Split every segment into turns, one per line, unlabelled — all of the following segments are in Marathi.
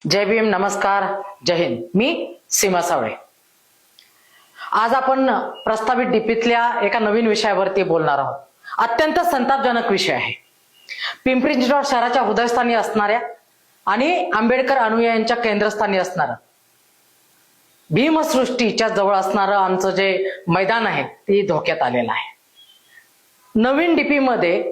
जय भीम, नमस्कार, जय हिंद. मी सीमा सावळे. आज आपण प्रस्तावित डीपीतल्या एका नवीन विषयावरती बोलणार आहोत. अत्यंत संतापजनक विषय आहे. पिंपरी चिंचवड शहराच्या हृदयस्थानी असणाऱ्या आणि आंबेडकर अनुयायांच्या केंद्रस्थानी असणारं भीमसृष्टीच्या जवळ असणारं आमचं जे मैदान आहे ते धोक्यात आलेलं आहे. नवीन डीपी मध्ये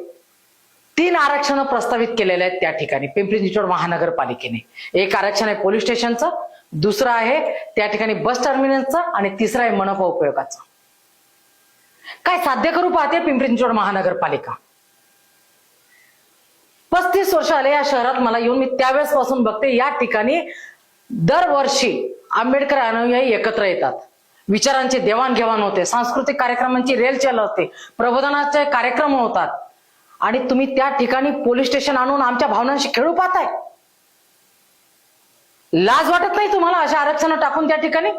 3 आरक्षण प्रस्तावित केलेले आहेत त्या ठिकाणी पिंपरी चिंचवड महानगरपालिकेने. एक आरक्षण आहे पोलीस स्टेशनचं, दुसरं आहे त्या ठिकाणी बस टर्मिनलचं आणि तिसरं आहे मनपा उपयोगाचं. काय साध्य करू पाहते पिंपरी चिंचवड महानगरपालिका? 35 वर्ष आले या शहरात मला येऊन. मी त्यावेळेस पासून बघते या ठिकाणी दरवर्षी आंबेडकर अनुयायी एकत्र येतात, विचारांची देवाणघेवाण होते, सांस्कृतिक कार्यक्रमांची रेलचेल होते, प्रबोधनाचे कार्यक्रम होतात आणि तुम्ही त्या ठिकाणी पोलीस स्टेशन आणून आमच्या भावनांशी खेळू पाहताय. लाज वाटत नाही तुम्हाला अशा आरक्षण टाकून त्या ठिकाणी?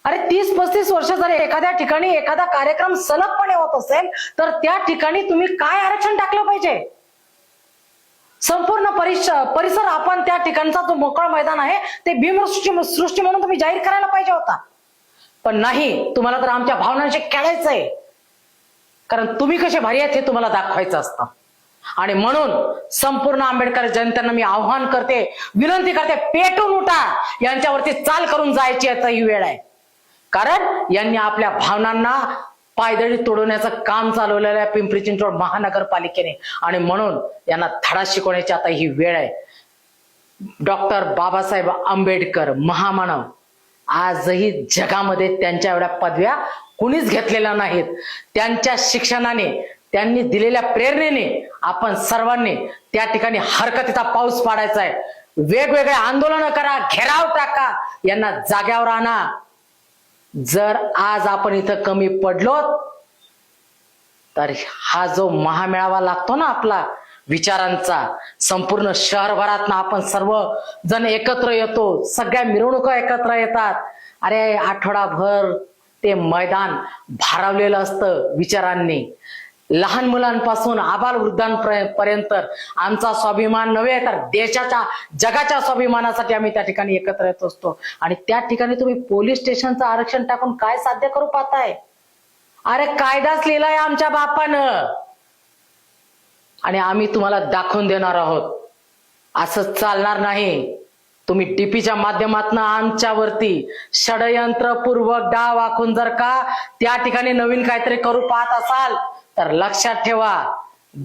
अरे 30-35 वर्ष जर एखाद्या ठिकाणी एखादा कार्यक्रम सलगपणे होत असेल तर त्या ठिकाणी तुम्ही काय आरक्षण टाकलं पाहिजे? संपूर्ण परिसर आपण त्या ठिकाणचा जो मोकळ मैदान आहे ते भीमसृष्टी म्हणून तुम्ही जाहीर करायला पाहिजे होता. पण नाही, तुम्हाला तर आमच्या भावनांशी खेळायचंय. कारण तुम्ही कसे भारी आहेत हे तुम्हाला दाखवायचं असतं. आणि म्हणून संपूर्ण आंबेडकर जनतेला मी आव्हान करते, विनंती करते, पेटून उठा. यांच्यावरती चाल करून जायची आता ही वेळ आहे. कारण यांनी आपल्या भावनांना पायदळी तोडवण्याचं काम चालवलेलं आहे पिंपरी चिंचवड महानगरपालिकेने. आणि म्हणून यांना धडा शिकवण्याची आता ही वेळ आहे. डॉक्टर बाबासाहेब आंबेडकर महामानव आजही जगामध्ये त्यांच्या एवढ्या पदव्या कुणीच घेतलेल्या नाहीत. त्यांच्या शिक्षणाने, त्यांनी दिलेल्या प्रेरणेने आपण सर्वांनी त्या ठिकाणी हरकतीचा पाऊस पाडायचा आहे. वेगवेगळे आंदोलन करा, घेराव टाका, यांना जाग्यावर आणा. जर आज आपण इथं कमी पडलो तर हा जो महामेळावा लागतो ना आपला विचारांचा, संपूर्ण शहरभरात आपण सर्व जण एकत्र येतो, सगळ्या मिरवणुका एकत्र येतात. अरे आठवडाभर ते मैदान भारावलेलं असतं विचारांनी. लहान मुलांपासून आबाल वृद्धांपर्यंत आमचा स्वाभिमान नव्हे तर देशाच्या, जगाच्या स्वाभिमानासाठी आम्ही त्या ठिकाणी एकत्र येत असतो. आणि त्या ठिकाणी तुम्ही पोलीस स्टेशनचं आरक्षण टाकून काय साध्य करू पाहताय? अरे कायदाच लिहिलाय आमच्या बापानं आणि आम्ही तुम्हाला दाखवून देणार आहोत. असं चालणार नाही. तुम्ही डीपीच्या माध्यमातून आमच्यावरती षडयंत्रपूर्वक डाव आखून जर का त्या ठिकाणी नवीन काहीतरी करू पाहत असाल तर लक्षात ठेवा,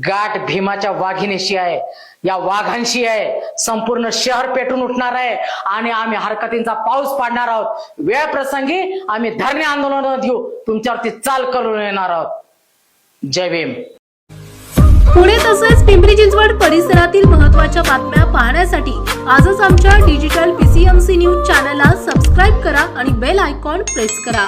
गाठ भीमाच्या वाघिणीशी आहे, या वाघांशी आहे. संपूर्ण शहर पेटून उठणार आहे आणि आम्ही हरकतींचा पाऊस पाडणार आहोत. वेळ प्रसंगी आम्ही धरणे आंदोलन देऊ, तुमच्यावरती चाल करून येणार आहोत. जय भीम.
पुणे तसेच पिंपरी चिंचवड परिसरातील महत्त्वाच्या बातम्या पाहण्यासाठी आजच आमच्या डिजिटल PCMC न्यूज चॅनलला सबस्क्राईब करा आणि बेल आयकॉन प्रेस करा.